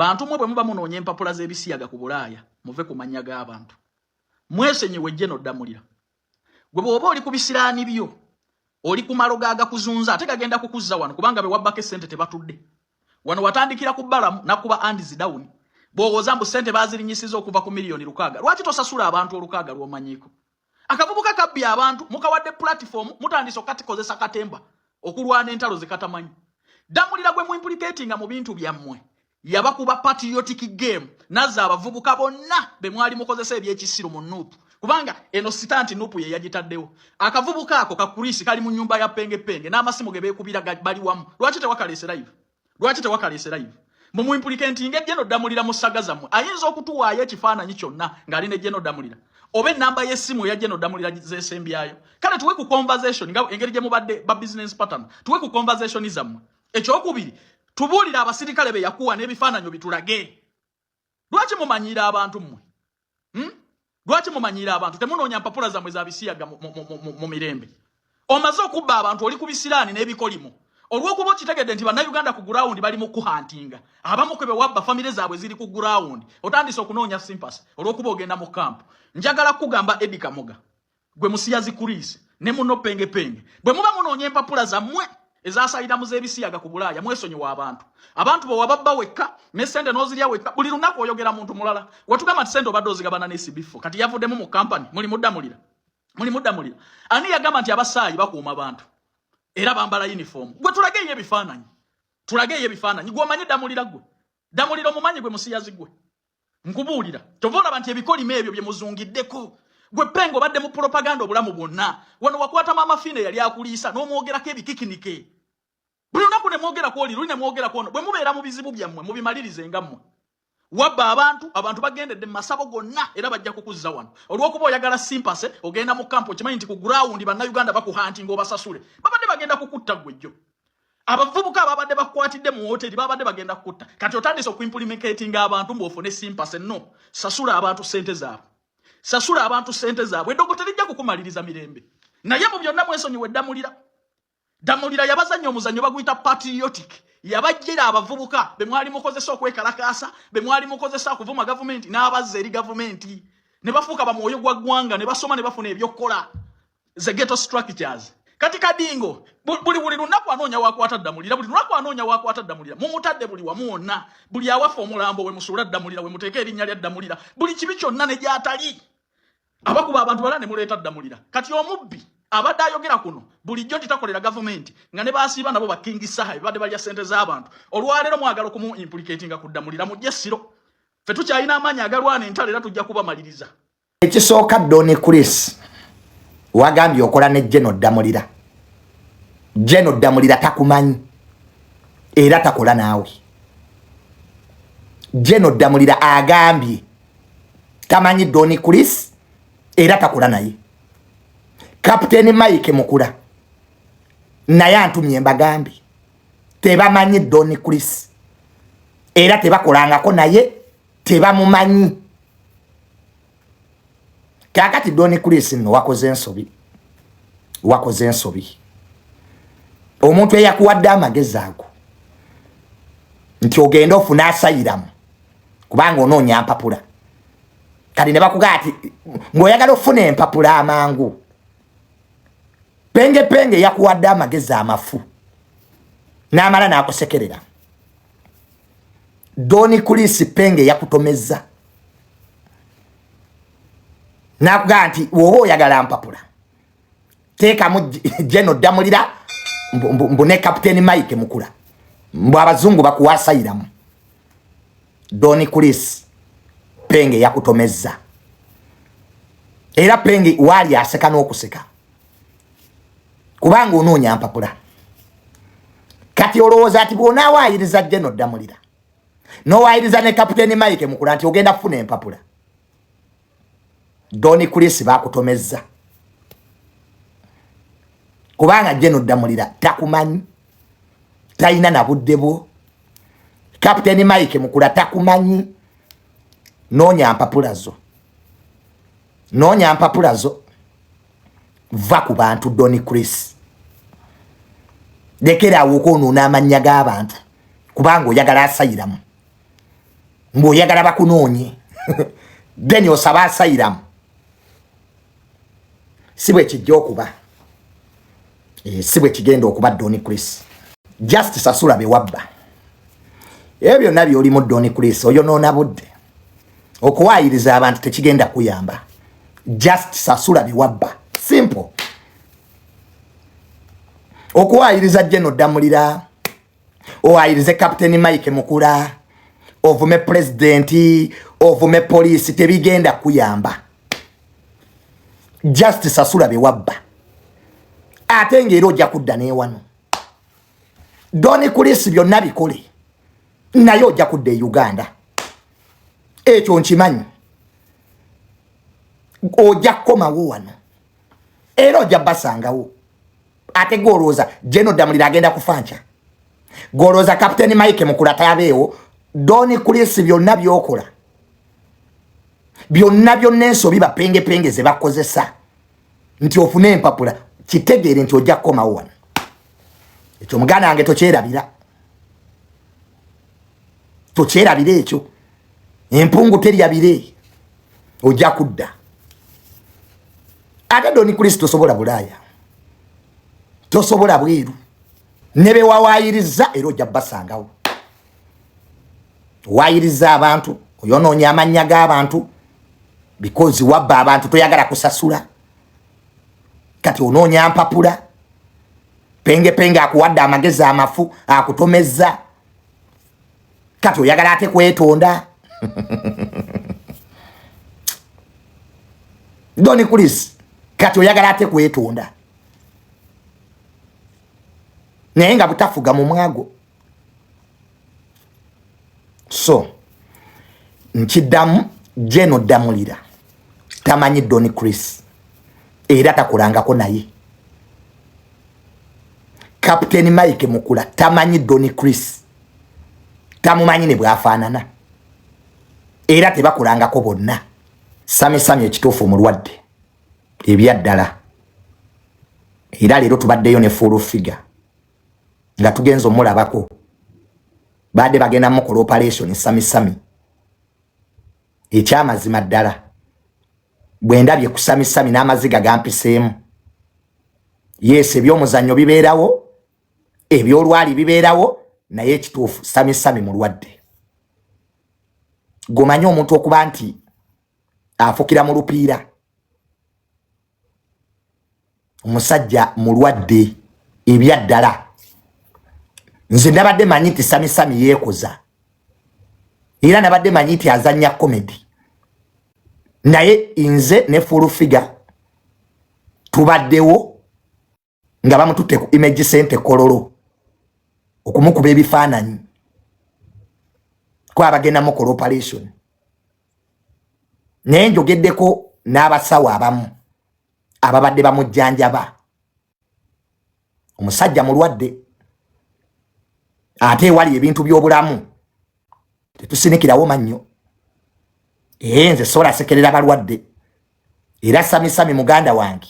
bantu mwe bwe muba munoonya empapula z'ebisiyaga ku Bulaaya muve ku mannya g'abantu mwesenyiwe General Damulira gwe bw'oba oli ku bisiraani byo oli ku maloga agakuzunza ate gagenda kukuzza wano kubanga be wabbako essente tebatudde wano watandikira ku Balamu nakuba andizi down bw'owooza mbu ssente baazirinyisiza okuva ku miliyoni 600 lwaki tosasula abantu 600 lw'omanyiiko akavubuka kabbye abantu mukawadde platform mutandise okatikozesa katemba okulwana entalo zikatamanyi Damulira gwe mu implicatinga mu bintu byammwe yabakuba patriotic game nazza abavubuka bonna be mwali mukozesa ebyekisiru mu nuupu kubanga eno sitanti nuupu ye yagitaddewo akavubuka ako kakulisi kali mu nyumba ya penge n'amasimu ge beekubira bali wamu lwaki tewakalese live mu implicatinga General Damulira musagaza mmwe ayinza okutuwaayo ekifaananyi kyonna ng'ali ne General Damulira oba ennamba y'essimu eya General Damulira zeesembyayo kale tuwe ku conversation nga engeri gye mubadde ba business pattern tuwe ku conversation zammwe ekyokubiri tubuulira abasirikale be yakuwa n'ebifaananyo bitulage lwaki mumanyira abantu mmwe lwaki mumanyira abantu temunoonya mpapula zammwe za bisiyaga mu mirembe omaze okubba abantu oli ku bisiraani n'ebikolimo olw'okuba okitegedde nti bannayuganda ku ground bali mu kuhantinga abamu kwe be wabba famire zaabwe ziri ku ground otandise okunoonya sympathy olw'okuba ogenda mu kampu njagala kugamba Eddie Kamoga gwe musiyazi kulisi ne muno penge bwe muba munoonya empapula zammwe ezasayira mu z'ebisiyaga ku Bulaaya mwesonyiwa abantu bo wababba wekka ne sente n'ozirya wekka buli lunaku oyogera muntu mulala watugamba nti sente obadde ozigabana n'SB4 kati yavuddemu mu kampani muli muddamulira ani yagamba nti abasaayi bakuuma abantu era bambala uniform gwe tulageyo ebifaananyi gw'omanyi Damulira omumanyi gwe musiyazi gwe nkubuulira tova olaba nti ebikolimo ebyo bye muzungiddeko gwe pengo badde mu propaganda obulamu bwonna wano wakwata mama fine yali akuliisa n'omwogerako ebikikinike buli lunaku ne mwogerako oli luli ne mwogerako ono bwe mubeera mu bizibu byammwe mubimalirize nga mmwe wabba abantu bagendedde mu masabo gonna era bajja kukuzza wano olw'okuba oyagala sympathy ogenda mu kampu okimanyi nti ku ground bannayuganda bakuhantinga obasasule babadde bagenda kukutta ggwejjo abavubuka ababadde bakwatidde mu hoteri babadde bagenda kukutta kati otandise okuimplicatinga abantu mbwofune sympathy no sasula abantu ssente zaabwe eddogo terijja kukumaliriza mirembe naye mu byonna mwesonyiwe Damulira yabazannya omuzannyo baguyita patriotic yabajjira abavubuka be mwali mukozesa okwekalakaasa be mwali mukozesa okuvuma gavumenti n'abazza eri gavumenti ne bafuuka bamwoyo gwa ggwanga ne basoma ne bafuna ebyokkola ze ghetto structures kati kadingo buli lunaku anoonya wakwata Damulira mumutadde buli wamu wonna buli awafa omulambo we musuula Damulira we muteeka erinnya lya Damulira buli kibi kyonna ne gyatali abakuba abantu bala ne muleeta Damulira kati omubbi abadde ayogera kuno bulijjo titakolera gavumenti nga ne baasiiba nabo bakingisa badde balya ssente z'abantu olwaleero mwagala okumu implicatinga ku Damulira mu jesiro ffe tukyalina amaanyi agalwana entalo era tujja kubamaliriza ekisooka Donny Chris wagambye okola ne General Damulira takumanyi era takola naawe General Damulira agambye tamanyi Donny Chris era takola naye Kapteni Mike Mukula naye antumye mbagambye tebamanyi Donny Chris era tebakolangako naye tebamumanyi kakati Donny Chris no wakoze ensobi omuntu eyakuwadde amagezi ago nti ogenda ofuna asayiramu kubanga onoonya mpapula kati ne bakugaa ati ng'oyagala ofuna empapula amangu penge yakuwadde amagezi amafu n'amala n'akusekerera Donny Chris penge yakutomeza n'akugaa nti woba oyagala mpapula teekamu General Damulira mbu ne Kapteni Mike Mukula mbu abazungu bakuwasayiramu Donny Chris penge yakutomeza era penge wali aseka n'okuseka kubanga onoonya mpapula kati olowooza ati bw'onaawaayiriza General Damulira n'owaayiriza ne Kapteni Mike Mukula nti ogenda kufuna empapula Donny Chris bakutomeza kubanga General Damulira takumanyi talina na budde bwo Kapteni Mike Mukula takumanyi noonya mpapula zo va ku bantu Donny Chris lekera awo okwonoona amannya g'abantu kubanga oyagala asayiramu ng'oyagala bakunoonye then osaba asayiramu si bwe kijja okuba si bwe kigenda okuba Don Chris just sasula be wabba ebyo byonna by'olimu Don Chris oyonoona budde okuwaayiriza abantu tekigenda kuyamba just sasula be wabba simple okuwaayiriza General Damulira owaayirize Captain Mike Mukula ovume presidenti ovume police tebigenda kuyamba just sasula be wabba ate ng'era ojja kudda n'ewano Don Chris byonna bikole naye ojja kudda e Uganda ekyo nkimanyi ojja kukomawo wano era ojja basangawo ate golooza General Damulira agenda kufanca golooza Captain Mike Mukula tabeewo Don Chris byonna byokola byonna ensobi bapenge ze bakozesa nti ofune empapula kitegeere nti ojja kukomawo wano ekyo muganda wange tokyerabire ekyo empungu teryabire ojja kudda ate Don Chris tosobola Bulaaya tosobola bweru ne be wawaayiriza era ojja basangawo waayiriza abantu oyonoonya amannya g'abantu because wabba abantu toyagala kusasula kati onoonya mpapula penge akuwadde amagezi amafu akutomezza kati oyagala ate kwetonda Don Chris kati oyagala ate kwetonda naye nga butafuga mu mwago so nkiddamu General Damulira tamanyi Don Chris era takulangako naye Captain Mike Mukula tamanyi Don Chris tamumanyi ne bwafaanana era tebakulangako bonna sami ekituufu omulwadde ebyaddala era leero tubaddeyo ne full figure nga tugenza omulabako badde bagenda mukola operation sami ekyamazima ddala bwe ndabye ku sami n'amaziga gampiseemu yes ebyomuzannyo bibeerawo ebyolwali bibeerawo naye ekituufu sami mulwadde gomanyi omuntu okuba nti afukira mu lupiira omusajja mulwadde ebyaddala nze nabadde manyi nti sami yeekoza era nabadde manyi nti azannya comedy naye nze ne full figure tubaddewo nga bamututte ku image center Kololo okumukuba ebifaananyi kwa bagenda mukola operation naye njogeddeko n'abasawo abamu ababadde bamujjanjaba omusajja mulwadde ate wali ebintu by'obulamu tetusinikirawo mannyo nze sola sekerera balwadde era sami muganda wange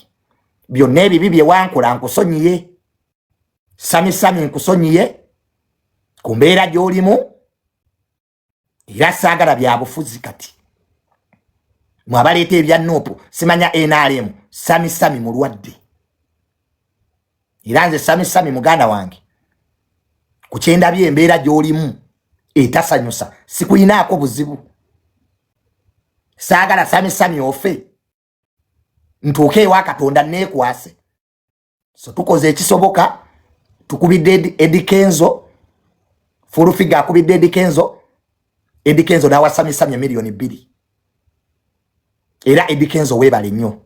byonna ebibi bye wankola nkusonyiye sami nkusonyiye ku mbeera gy'olimu era saagala bya bufuzi kati mwabaleeta ebya Nuupu simanya NRM sami mulwadde era nze sami muganda wange ku kyendabye embeera gy'olimu etasanyusa sikuyinaako buzibu saagala sami ofe ntuuke ewa Katonda neekwase so tukoze ekisoboka tukubidde Eddie Kenzo full figure akubidde Eddie Kenzo n'awa sami $2 million era Eddie Kenzo weebale nnyo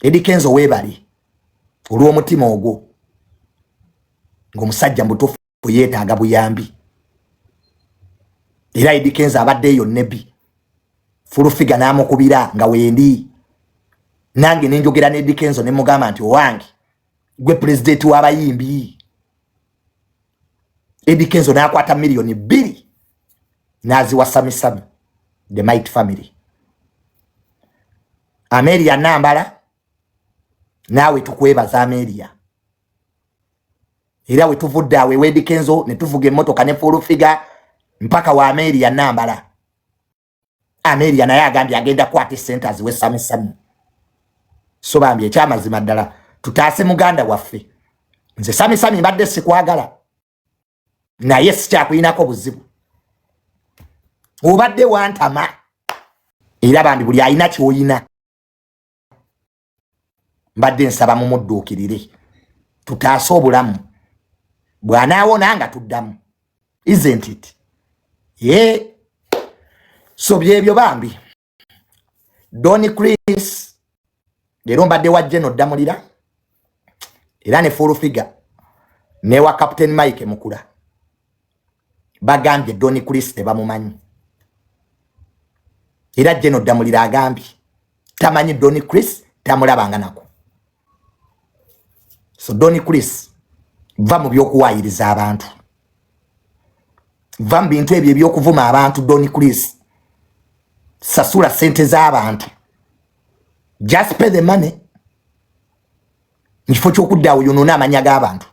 Eddie Kenzo weebale olw'omutima ogwo ng'omusajja mutuufu yeetaaga buyambi era Eddie Kenzo abadde eyo nebbi full figure n'amukubira nga wendi nange nenjogera ne Eddie Kenzo ne mugamba nti owange gwe president w'abayimbi Eddie Kenzo n'akwata $2 million n'aziwa sami the Might family Amelia Nambala naawe tukwebaza Amelia era we tuvudde awe Eddie Kenzo ne tuvuga emmotoka ne full figure mpaka wa Ameria Nambala. Ameria naye agambye agenda kwate centers we Sami. So bambi ekyamazima ddala tutaase muganda waffe. Nze Sami mbadde sikwagala. Naye sikyakuyinako buzibu. Obadde wantama. Era bambi buli ayina kyoyina. Mbadde nsaba mu mudduukirire. Tutaase obulamu. Bw'anaawona nga tuddamu. Isn't it? Yeah. So byebyo bambi. Donny Chris. Leero mbadde wa General Damulira. Era ne full figure. Ne wa Captain Mike Mukula. Bagambye Donny Chris tebamumanyi. Era General Damulira agambye tamanyi Donny Chris tamulabanga nako. So Donny Chris va mu byokuwayiriza abantu. Va mu bintu ebyo ebyokuvuma abantu. Donny Chris sasula sente z'abantu. Just pay the money. Nifo kyokuddawo yonoona amanya g'abantu.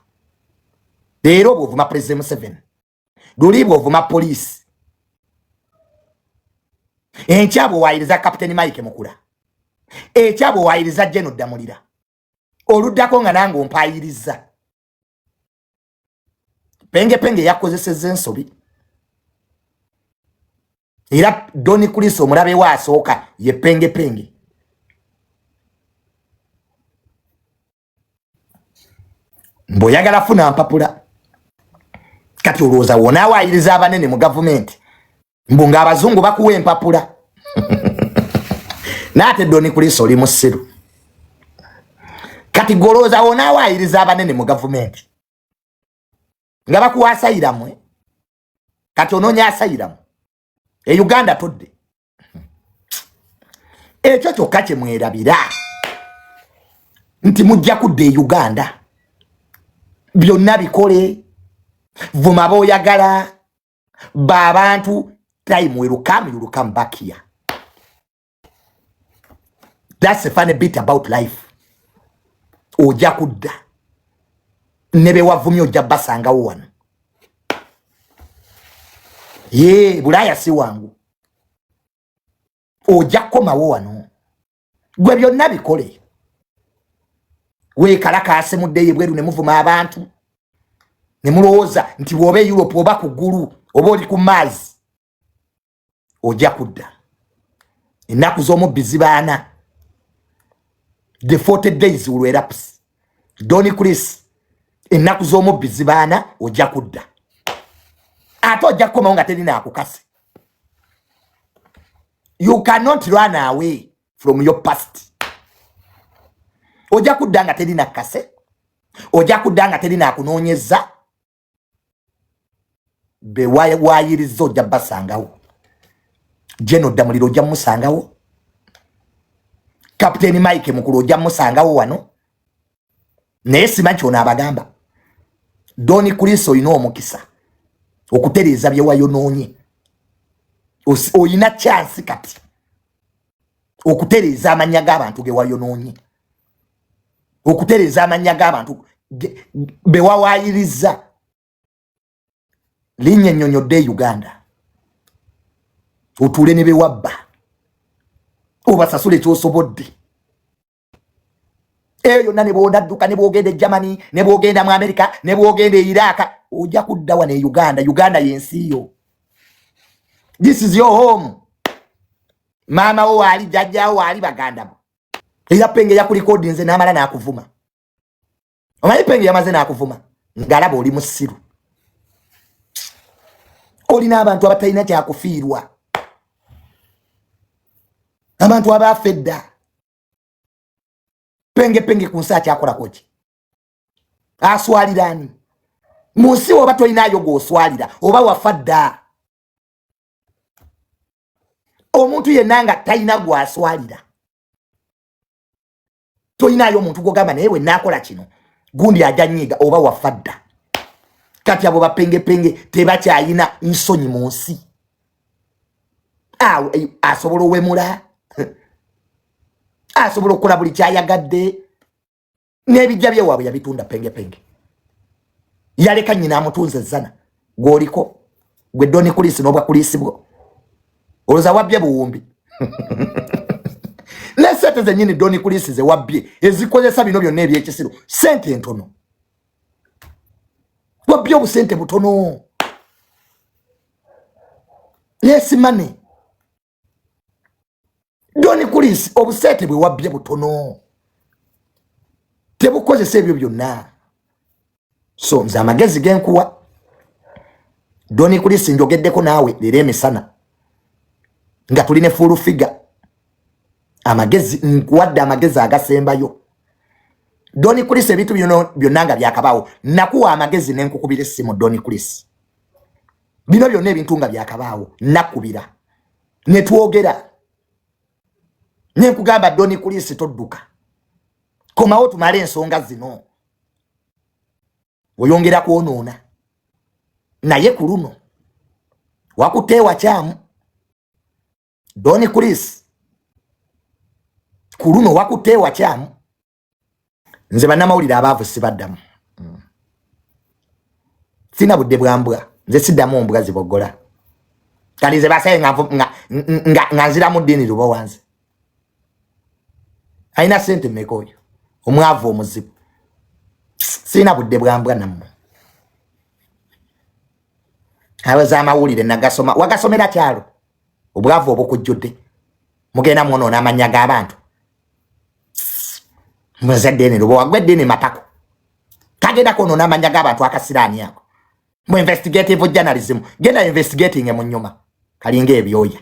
Leero bw'ovuma President Museveni. Luli bw'ovuma police. Enkyabo wayiriza Captain Mike Mukula. Ekyabo wayiriza General Damulira. Oluddako nga nange ompayiriza. Penge yakozesezza ensobi. Era Donny Chris omulabe wa asooka ye penge. Mboyagala funa mpapula. Kati olowooza wona wayiriza abanene mu gavumenti. Mbu ng'abazungu bakuwa empapula. Naate Donny Chris oli musiru. Kati golooza wona wayiriza abanene mu gavumenti. Nga bakuwa asayiramu. Kati onoonya asayiramu. Uganda todde. Ekyo kyokka kye mwerabira. Nti mujja kudda Uganda. Byonna bikole. Vuma b'oyagala. B'abantu. Time will come back here. That's a funny bit about life. Ojja kudda. Nebe wavumye ojja basanga wano. Ye, Bulaya si wangu. Ojja komawo wano. Gwe byonna bikole. We kalakaase mudde yebweru ne muvuma abantu. Ne mulowooza nti bw'oba Europe oba ku ggulu oba oli ku maazi. Ojja kudda. Ennaku z'omubbizi baana. The 40 days will elapse. Donny Chris. Ennaku z'omubbizi baana ojja kudda. Ate ojja kukomawo nga terina akukase. You cannot run away from your past. Ojja kudda nga terina kase. Ojja kudda nga terina akunoonyeza. Be wayiriza ojja basangawo. General Damulira ojja musangawo. Captain Mike Mukulu ojja musangawo wano. Naye simanyi ky'onaabagamba. Donny Chris olina omukisa okutereeza bye wayonoonye. Olina chance kati okutereeza amanya g'abantu ge wayonoonye. Okutereeza amanya g'abantu be wawayiriza. Linnya ennyonnyodde Uganda. Otuule ne be wabba. Obasasule ky'osobodde. Eyo yonna ne bw'onadduka ne bw'ogenda e Germany ne bw'ogenda mu America ne bw'ogenda e Iraq ojja kudda wano e Uganda. Uganda y'ensi yo. This is your home. Mama wo waali, jjajja wo waali, baganda bo. Era Penge yakulikodi nze n'amala n'akuvuma. Omanyi Penge yamaze n'akuvuma ng'alaba oli musiru. Olina abantu abatalina kyakufiirwa. Abantu abaafa edda. Penge ku nsi akyakolako ki? Aswalira ani? Mu nsi oba tolinayo gw'oswalira oba wafa dda. Omuntu yenna nga talina gw'aswalira. Tolinayo omuntu gw'ogamba naye bwe naakola kino gundi ajja nnyiga oba wafa dda. Kati abo bapenge tebakyayina nsonyi mu nsi. Asobola owemula. Asobola okukola buli kyayagadde. N'ebijja bye waabwe yabitunda penge. Yaleka nnyina amutunze zana. Gw'oliko gwe Doni Kulisi n'obwa kulisibwo oloza wabye buwumbi nesete zenyini Doni Kulisi ze wabye ezikozesa bino byonna ebyekisiro sente entono wabye obusente butono yes money Doni Kulisi obusente bwe wabye butono tebukozesa ebyo byonna so nze amagezi genkuwa Doni Kulisi njogeddeko naawe leero emisana nga tuline full figure amagezi nkuwadde amagezi agasembayo Doni Kulisi ebintu byonna nga byakabaawo nakuwa amagezi nenkukubira essimu Doni Kulisi bino byonna ebintu nga byakabaawo nakubira netwogera nenkugamba Doni Kulisi todduka komawo tumale ensonga zino oyongera kwonoona naye ku luno wakuteewa kyamu Doni Kulisi ku luno wakuteewa kyamu nze bannamawulire abaavu sibaddamu sina budde bwambwa nze siddamu mbwa ziboggola kati nze basaye nga nziramu ddiini lubo wanze alina sente mmeka oyo omwavu omuzibu sina budde bwambwa nammwe aweza amawulire nagasoma wagasomera kyalo obwavu obukujjudde mugenda mwonoona amanya g'abantu mweze ddeeni lubo wagwe ddeeni matako kagenda kwonoona amanya g'abantu akasiraani ako mu investigative journalism genda investigating mu nnyuma kalinga ebyoya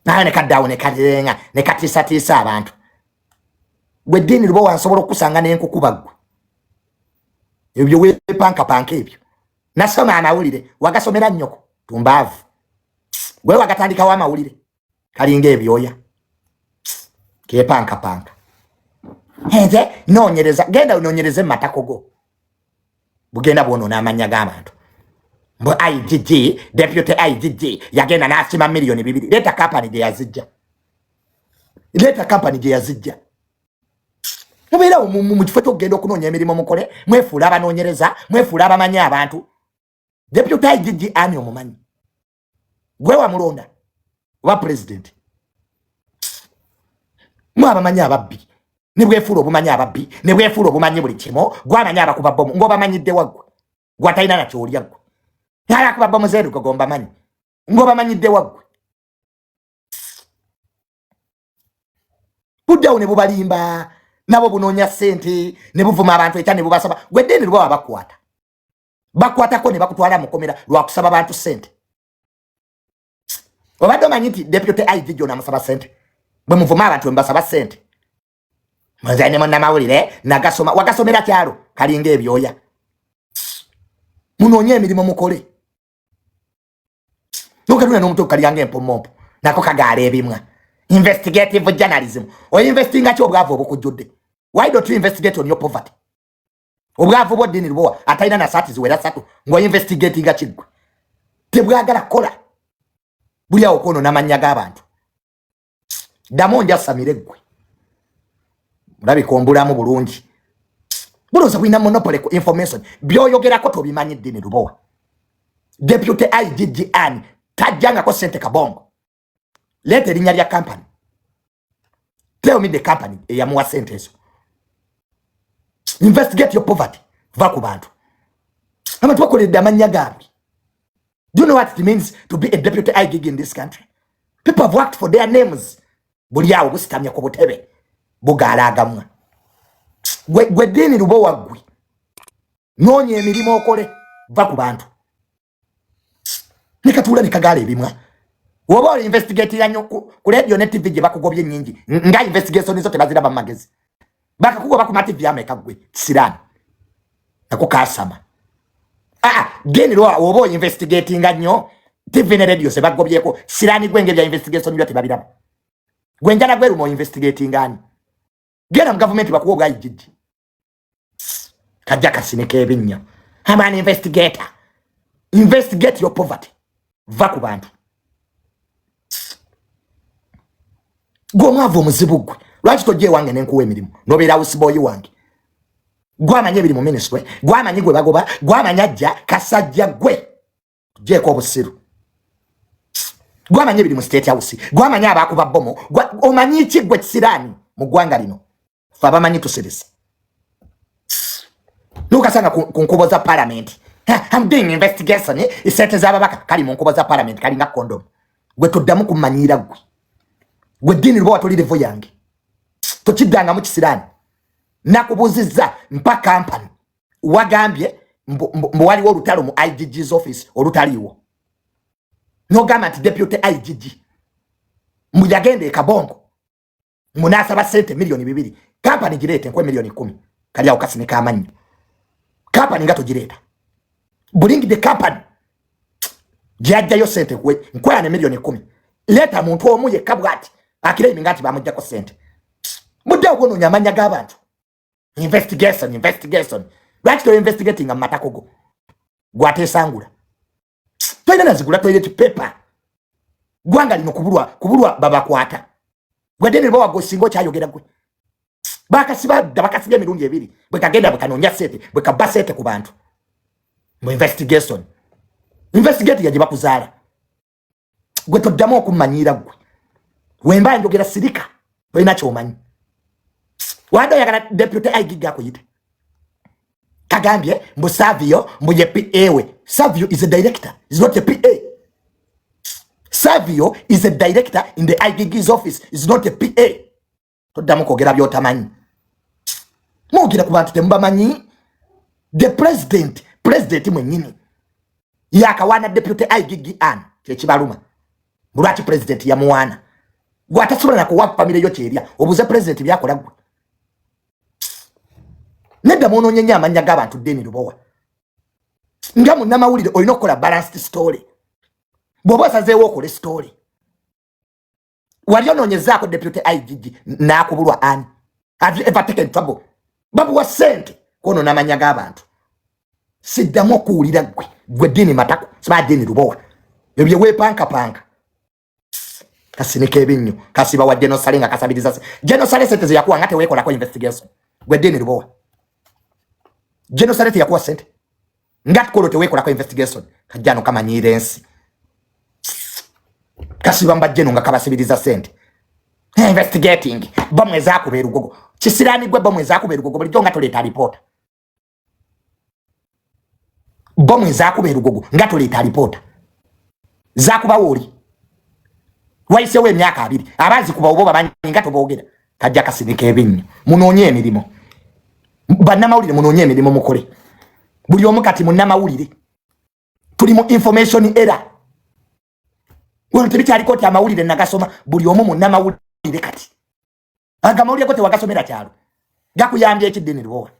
naye ne kaddawo ne katenga ne katiisatiisa abantu gwe ddeeni lubo wansobola okukusanga n'enkukuba ggwe ebyo wepankapanka ebyo nasoma amawulire wagasomera nnyoko tumbaavu gwe wagatandikawo amawulire kalinga ebyoya kepankapanka nze noonyereza genda unoonyereze mu matako go bugenda bwonoona amanya g'abantu mbu IGG deputy IGG yagenda n'asima miliyoni 2 leeta kampani gye yazijja mubeera mu kifo ky'okugenda okunoonya emirimu mukole mwefuula abanoonyereza mwefuula abamanyi abantu deputy IGG ani omumanyi gwe wamulonda wa president mwe abamanyi ababbi ne bwefuula obumanyi ababbi ne bwefuula obumanyi buli kimu gwamanyi abakuba bomu ng'obamanyidde waggwe gwatalina nakyolya ggwe yali akuba bomu zeeru gogomba manyi ng'obamanyidde waggwe buddawo ne bubalimba nabo bunoonya ssente ne buvuma abantu ekya ne bubasaba gwe ddeeni luba wabakwata bakwatako ne bakutwala mukomera lwakusaba bantu ssente obadde omanyi nti deputy IGG onamusaba ssente bwe muvuma abantu mbasaba ssente mwenzaine munnamawulire nagasoma wagasomera kyalo kalinga ebyoya munoonye emirimu mukole nokaluna n'omuto kalyanga empomompo nako kagaala ebimwa investigative journalism oyinvestinga ki obwavu obukujjudde why don't you investigate on your poverty obwavu bwo ddiini lubowa atalina na saati ziwera 3 ng'oyinvestigatinga kiggwe tebwagala kukola buli awo kwonoona amannya g'abantu ddamu njasamire ggwe mulabika ombulamu bulungi bulooza bulina monopoly ku information by'oyogerako tobimanyi ddiini lubowa deputy IGG ani tajjangako ssente kabongo leeta erinnya lya kampani tell me the company eyamuwa ssente ezo investigate your poverty va ku bantu abantu bakoledde amannya gaabwe do you know what it means to be a deputy IGG in this country people have worked for their names buli awo busitamya ku butebe bugaalaagamwa gwe ddiini lubowa ggwe noonya emirimu okole va ku bantu nekatuula nekagaala ebimwa woba oli investigatinga nnyo ku radio ne TV gye bakugobye ennyingi nga investigation zo tebaziraba mu magezi bakakugoba ku mativi ameka ggwe kisiraani nako kaasama ddiini lwa woba oli investigatinga nnyo TV ne radio ze bagobyeko siraani gwe ngeri ya investigation byo tebabiraba gwe njala gwe lumo investigatinga ani genda mu government bakuwa obwa IGG kajja kasineka ebinnya I'm an investigator investigate your poverty va ku bantu gwe omwavu omuzibu gwe lwaki tojja ewange nenkuwa emirimu nobeera houseboy wange gwamanya ebiri mu ministry gwamanyi gwe bagoba gwamanya ajja kasajja gwe jeko obusiru gwamanye biri mu state house gwamanye abakuba bomo omanyi iki gwe kisirani mu gwanga lino fa bamanyi tuserese nukasanga ku nkubo za parliament I'm doing investigation isete zababaka kali mu nkubo za parliament kali nga condom gwe toddamu kumanyira gwe dini lwo watolire vo yange tokidanga mu kisirani nakubuziza mpa company wagambye mbo waliwo olutalo mu IGG's office olutaliwo nogamba nti deputy IGG muyagende kabongo munasaba sente milioni 2 company girete nkwe milioni 10 kali awo kasine kamanyi company ngato gireta bring the company jajja yo sente nkwe ane milioni 10 leta muntu omuye kabwati akire ngati bamujja ko sente mudde ogono nyamanya gabantu investigation lwaki to investigating amatakogo gwatesangula toina nazigula toilet paper gwanga lino kubulwa baba kwata gwadene bawa gosingo kyayogera gwe bakasiba dabakasiga mirundi ebiri bwe kagenda bakanonya sete bwe kabasete ku bantu mu investigate yaje bakuzala gwe toddamu okumanyira gwe wemba njogera sirika toina kyomanyi wado yakana deputy IGG akoyite kagambye mbu Savio mbuye PA Savio is a director, is not a PA. Savio is a director in the IGG's office, is not a PA. Toddamu kogera byotamanyi mugira ku bantu tembamanyi the president mwenyini yakawana deputy IGG an kyekibaluma mulwaki president ya muwana gwatasobola nakuwa family yo kyeria obuze president byakola gwe nedda mono nyenya amanya g'abantu deni lubowa nga munnamawulire olina okukola balanced story bw'oba osazeewo okole story wali onoonyezaako deputy IGG n'akubulwa ani have you ever taken trouble babuwa sente kwonoona amanya g'abantu siddamu okuwulira gwe dini matako siba dini lubowa ebyo weepankapanka kasinika ebinnyo kasiba wa genosale nga kasabiriza genosale sente zeyakuwa nga teweekolako investigation gwe dini lubowa genocide yakuwa sente ngati kolo tewekolako investigation kajano kama nyirensi kasiba mbajeno nga kabasibiriza sente investigating bamwe zakubeera ugogo kisirani gwe bamwe zakubeera ugogo buli jonga toleta report bamwe zakubeera ugogo nga toleta report zakuba woli waise we myaka 2 abazi kuba obo babanyi ngato boogera kajja kasinika ebinnyo munonye emirimo banamawulire munonye emirimo mukole buli omu kati munnamawulire tuli mu information era wano tebikyaliko ti amawulire nagasoma buli omu munnamawulire kati agamawulire kote wagasomera kyalo gakuyambye ekidini lwowa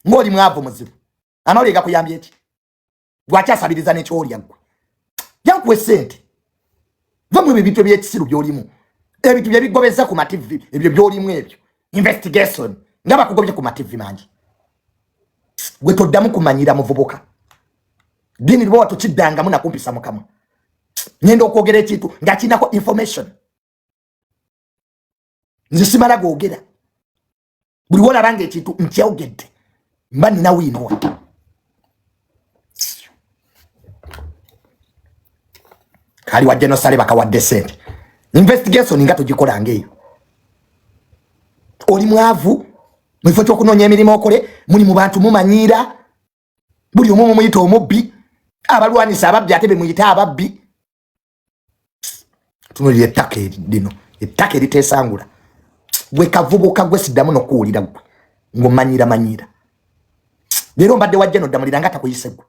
ng'oli mwavu muzibu amawulire gakuyambye eki gwakyasabiriza nekyolya gwe yankuwe sente va mu ebintu ebyekisiru byolimu ebintu byebigobeza ku mativi ebyo byolimu ebyo investigation ngaba kugobye ku mativi mangi gwe toddamu kumanyira muvubuka dini lwo tukiddanga muna kumpisa mukama nyendo okwogera ekintu nga kinako information nze simala gwogera buli wona bange ekintu nkyawogedde mba nina wiinowa kali wa genocide bakawadde sente investigation nga tugikola ngeyo oli mwavu mwifo kyokunoonya emirimu okole muli mu bantu mumanyira buli omu muyita omubbi abalwanisa ababbi ate bemuyita ababbi tunulira ettaka lino ettaka eriteesangula gwe kavubuka gwe siddamu nokuwulira gwe ng'omanyira leero mbadde wajja noddamulira nga takuyise gwe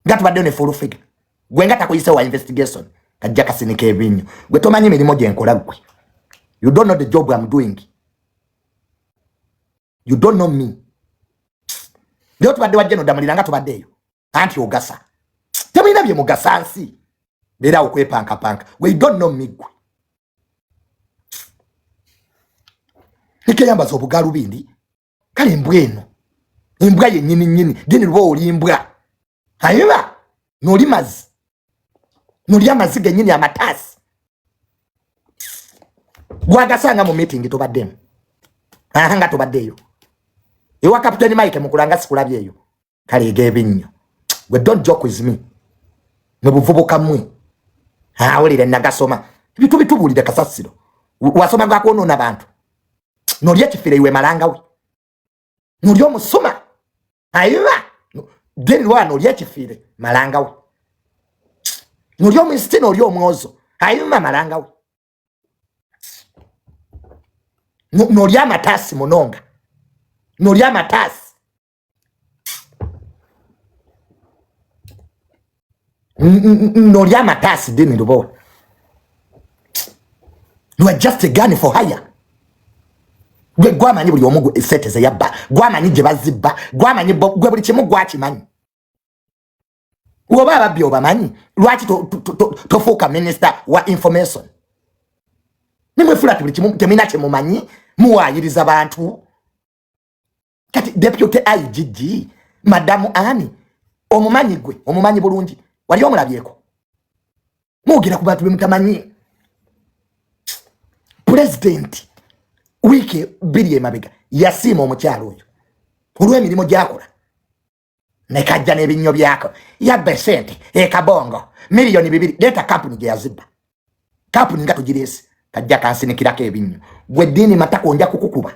nga tubaddeyo ne full figure gwe nga takuyise wa investigation kajja kasinika ebinnyo gwe tomanyi emirimu gye nkola gwe you don't know the job I'm doing. You don't know me. Leo tubadde wajja noddamulira nga tubaddeyo anti ogasa temulina bye mugasa nsi leero okwepankapanka we you don't know me gwe nikeyambaza obugalubindi kale embwa eno embwa yennyini dini luba oli mbwa ayiba noli mazi noli amazi gennyini amataasi gwagasanga mu meeting tubaddemu nga tubaddeyo ewa Captain Mike mukulanga sikulabyeyo kale egebinnyo we don't joke with me mwe buvubuka mmwe awulire nagasoma bitu bitubulire kasasiro wasoma gakono abantu nolya kifire iwe malanga we nolya omusoma ayiba deni lwano olya kifire malanga we nolya omusiti nolya omwozo ayiba malanga we nolya amatasi munonga nolya amatasi nolya amatasi deni lubowa you are just a gun for hire gwe gwamanyi buli omu eseteze yabba gwamanyi gye bazibba gwamanyi gwe buli kimu gwakimanyi woba ababbi obamanyi lwaki tofuuka minister wa information nimwefula ti buli kimu temina kyemumanyi muwayiriza bantu kati deputy IGG madamu Ani omumanyi gwe omumanyi bulungi wali omulabyeko mwogera ku bantu bemutamanyi president wiki biri emabega yasima omukyalo oyo olw'emirimu gyakola nekajja n'ebinnyo byako yabba esente ekabongo miliyoni 2 leta kampuni gye yazibba kampuni nga tugiresi kajja kansinikirako ebinnyo gwe ddiini matako nja kukukuba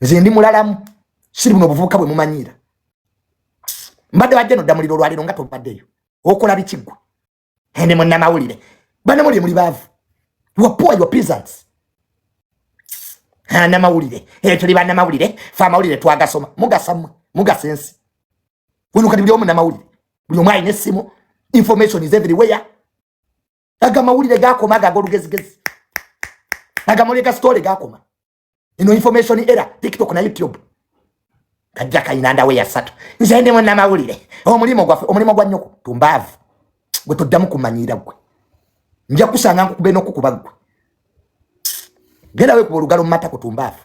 nze ndi mulalamu siri buno obuvubuka bwe mumanyiira mbadde wajja noddamuliro olwaliro nga tobaddeyo okola bikigwe ende munnamawulire banamulire muli baavu your peasants namawulire tuli bannamawulire fe amawulire twagasoma mugasamwe mugasensi wano kati buli omu namawulire buli omu alina essimu information is everywhere agamawulire gakoma agagolugezigezi agamawulire ga story gakoma ino information era TikTok na YouTube kajja kayina ndawe ya 3 nze ndi munnamawulire omulimo gwa nnyoko tumbaavu gwe toddamu kumanyira gwe nja kusanga nkukube n'okukuba gwe genda we kuba olugalo mumata kutumbaavu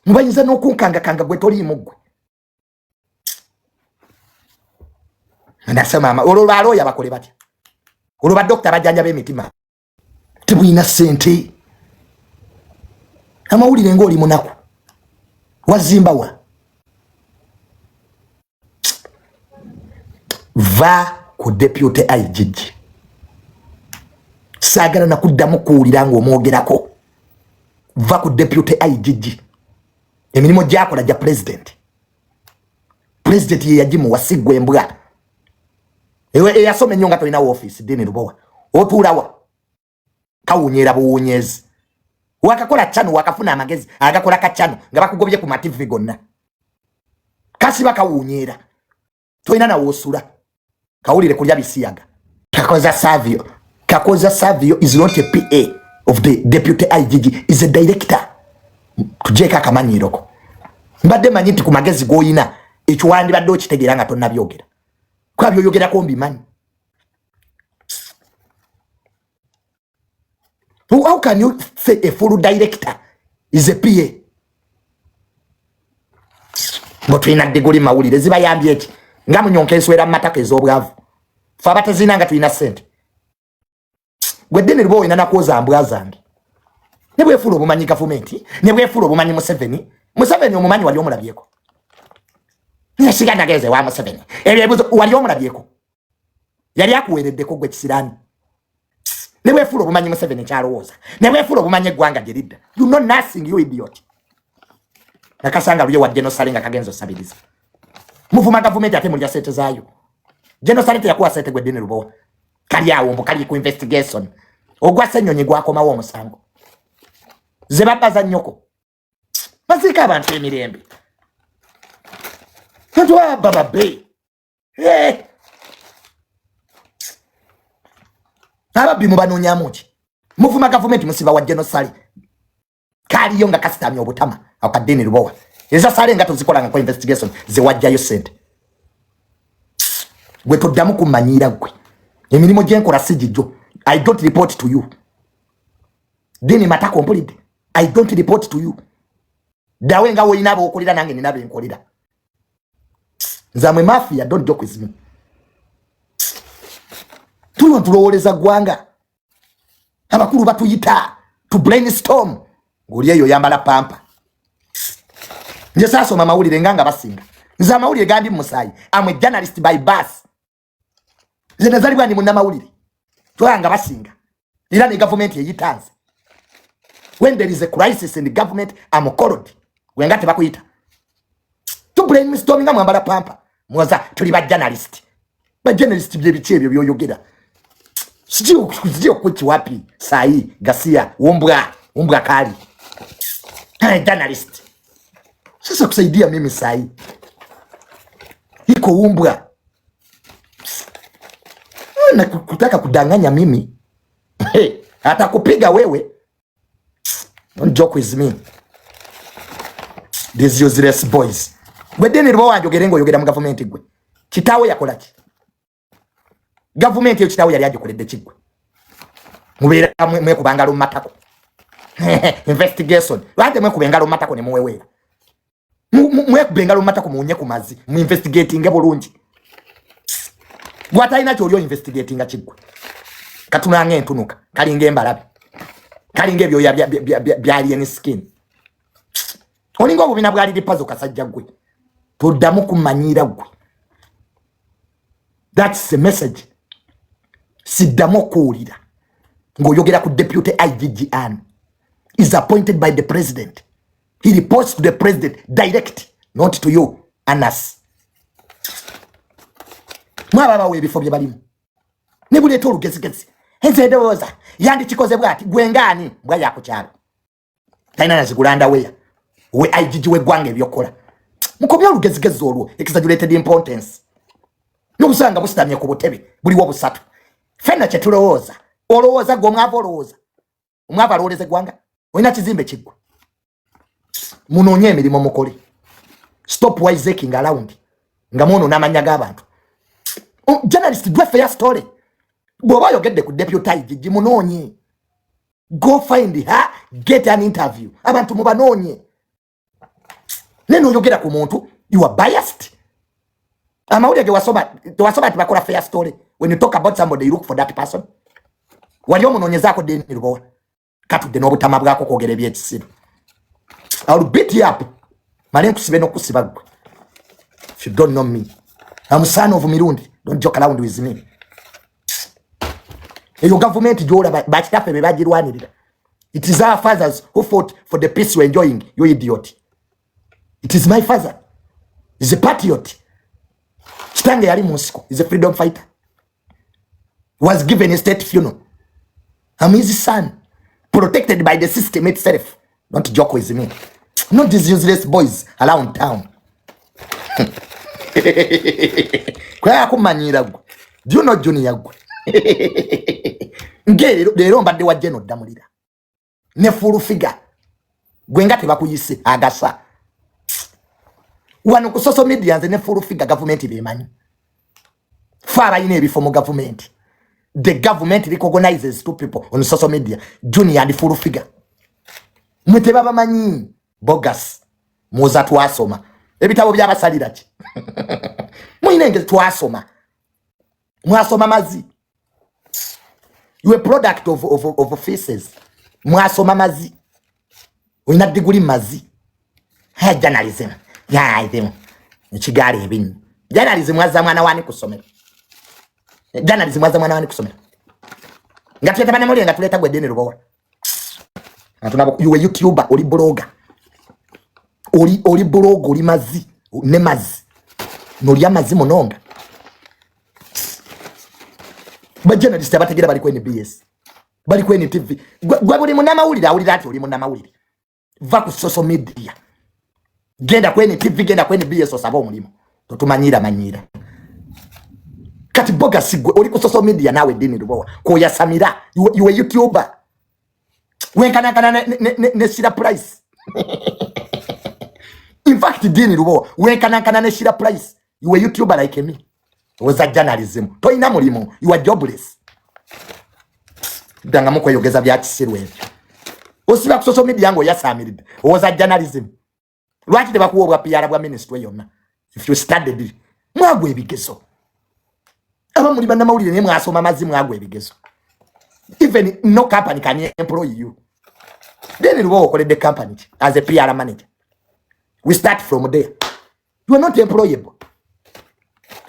mubayinza n'okunkangakanga gwe toliimu gwe ndasema mama olwo balooya bakole batya olwo badokita bajjanja b'emitima tebulina ssente amawulire ng'oli munaku wazimbawa va ku deputy IGG saagala nakuddamu kuwulira ng'omwogerako va ku deputy IGG emirimu gyakola gya president ye yagimuwa siggwa embwa ewe eyasoma ennyo nga tolinawo office dini lubowa otuulawa kawunyera buwunyezi wakakola chano wakafuna amagezi agakola kachano nga bakugobye ku mativi gonna kasiba kawunyera toina na wosula kawulire kulya bisiyaga Kakoza Savio is not a PA of the deputy IGG, is a director tujeka kamanyiroko mbadde manyi nti ku magezi goyina ekiwandi badde okitegeera nga tonna byogera kwa byoyogera ko mbimanyi. How can you say a full director is a PA? Motwina degoli mawulire ziba yambye eki nga munyonka enswera mataka ez'obwavu fa batazina nga tuyina sente gwedene libo ina nakoza mbwa zange nebwe fulo obumanyi gavumenti nebwe fulo obumanyi Museveni omumanyi wali omulabyeko nesiga ndageze wa Museveni ebyebuzo wali omulabyeko yali akuwereddeko gwe kisirani nebwe fulo obumanyi Museveni kyalowooza nebwe fulo obumanyi eggwanga gyeridda you know nothing you idiot nakasanga luye wa genocide nga kagenzo sabiriza muvuma gavumenti ate mulya sente zaayo genocide yakuwa sente gwedene lubo kali awo mbo kali ku investigation ogwa senyonyi gwakoma wo musango zebabaza nyoko bazika abantu emirembe ntwa baba be ababi mubanonya muki muvuma gavumenti musiba wa genocide kali yonga kasitami obutama akadeni lubowa eza sale nga tuzikola nga ko investigation ze wajjayo sente gwe toddamu kumanyira gwe emirimu gyenkola sigijo I don't report to you dini mata complete I don't report to you dawe nga woyina abo okolira nange ninabe nkolira zamwe mafia don't joke with me tuno tulowoleza gwanga abakulu batuyita to brainstorm ngoliye yo yambala pampa nje sasa mama ulire nganga basinga nza mawulire gandi musayi I'm a journalist by bus zene zali bwani munnamawulire twanga basinga era ne government yeyitanze. When there is a crisis in the government, I'm called. Wenga tebakuyita. To brainstorming nga mwambala pampa. Mwaza tuli ba journalist. Ba journalist bye bichi ebyo byoyogera. Sijio kuchi wapi sai Gasia umbwa kali. Journalist. Sasa kusaidia mimi sai. Iko umbwa. Na kutaka kudanganya mimi. Hata kupiga wewe. Don't joke with me. These useless boys. Gwedeni ribo wanjogerengo yogera mu government gwe. Kitawe yakolaki. Government yo kitawe yali ajokoledde kigwe. Mubera mwe kubangalo matako. Investigation. Wate mwe kubengalo matako ne muwewera. Mwe kubengalo matako muunye kumazi. Mu investigating bulungi. Gwataina kyo investigating kigwe. Katunange entunuka. Kalinge embalabe. Kalinge byo bya alien skin. Oningo bubina bwali dipazo kasajja gwe. Todamu kumanyira gwe. That's the message. Sidamo kuulira. Ngoyogera ku deputy IGGN is appointed by the president. He reports to the president direct, not to you and us. Mwababa we before byebalimu. Nebule tolu gezigezi. Enze doza. Yandi chikoze bwati gwengani mbwa yako cyaro. Taina nazigulanda weya. We IGG we gwange byokola. Mukobya olugezigezi olwo exaggerated importance. Nubusanga busitamye ku butebe buli wo busatu. Fena chetulowooza. Olowooza gwo mwava olowooza. Mwava loleze gwanga. Oyina kizimbe kigwa. Munonye emirimo mukole. Stop wiseking around. Nga mono namanya g'abantu. Journalist do fair story. Bwoba yogedde ku deputy IGG munonye. Go find her, get an interview. Abantu mubanonye. Neno yogera ku muntu, you are biased. Amawulire ge wasoba tibakola fair story. When you talk about somebody, you look for that person. Wali omunonyezaako Deni Lubowa. Katudde n'obutama bwako kwogera ebyekisiru. I will beat you up. Male nkusibe n'okusiba gwe. If you don't know me. I'm son of Mirundi. Don't joke around with me. Your government jola bakitafe bebagirwanirira. It is our fathers who fought for the peace we're enjoying. You idiot. It is my father. He's a patriot. Kitange yali musiko. He's a freedom fighter. Was given a state funeral. I'm his son. Protected by the system itself. Don't joke with me. Not these useless boys around town. Kwa kumanyira gwe. Do you know Junior gwe? Ngere lero mbadde wa Jeno Damulira. Ne full figure. Gwe ngate bakuyise agasa. Wano ku social media nze ne full figure government bemanyi. Fara ine ebifo mu government. The government recognizes two people on social media. Junior and full figure. Mwete baba manyi. Bogus. Muza twasoma. Ebitabo byabasalira ki. Mwinenge twasoma. Mwasoma mazi. You a product of faces. Mwasoma mazi. Uina degree mazi. Hey, journalism. Yeah, them. Chigari ebinyi. Journalism waza mwana wani kusomera. Journalism waza mwana wani kusomera. Ngatuleta bana muli ngatuleta gwe Deni Lubowa. Atunabo you a YouTuber oli blogger. Oli blog oli mazi. Ne mazi. Noli amazi mononga. Ba journalist abategera bali kwenye BS. Bali kwenye TV. Gwa buli munamawulire awulira ati oli munamawulire. Va ku social media. Genda kwenye TV, genda kwenye BS osaba omulimo. Totumanyira manyira. Kati boga sigwe oli ku social media nawe Deni Lubowa. Ko yasamira you a YouTuber. Wenkana ne Shira Price. In fact Deni Lubowa wenkana ne Shira Price. You a YouTuber like me. Was a journalism. Toina mulimo. You are jobless. Danga mukwe yogeza bya kisirwe. Osiba ku social media ngo yasamiride. Was a journalism. Lwaki tebakuwa bwa PR bwa ministry yonna. If you studied mwagwe ebigezo. Aba muri bana mawulire ne mwasoma mazi mwagwe ebigezo. Even no company can employ you. Then you work with the company as a PR manager. We start from there. You are not employable.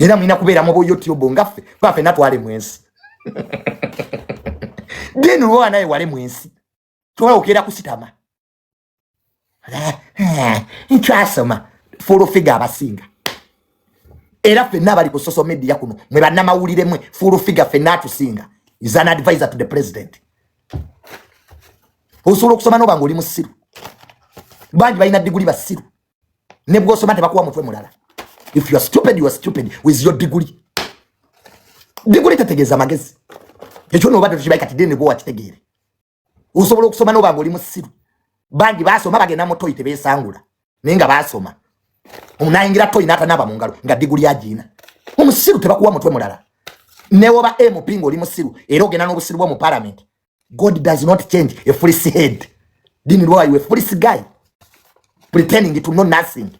Era mwina kubeera mu YouTube ngaffe natwale mwensi. Deni ruwa naye wale mwensi. Tuwa ukera kusitama. Nchasoma. Full figure abasinga. Era fenna bali ku social media kuno. Mwe bannamawulire mwe full figure fenna tusinga. Is an advisor to the president. Osobola okusoma n'obanga oli musiru. Bangi balina degree basiru. Ne bw'osoma tebakuwa mutwe mulala. If you are stupid with your degree. Degree tetegeeza magezi. Ekyo n'obadde tukibayi kati deni bwo wakitegeere. Osobola okusoma n'obanga oli musiru. Bangi basoma bagenda mu toyi tebeesangula. Naye nga basoma. Omunayingira toyi n'atanaba mu ngalo nga degree agiina. Omusiru tebakuwa mutwe mulala. Ne woba MP ng'oli musiru era ogenda n'obusiru bwo mu parliament. God does not change a foolish head. Dini lwa you a foolish guy pretending to know nothing.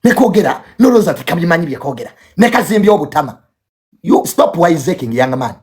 Nekogera noloza tikabimanyi byekogera. Nekazimbye obutama. You stop wiseacking, young man.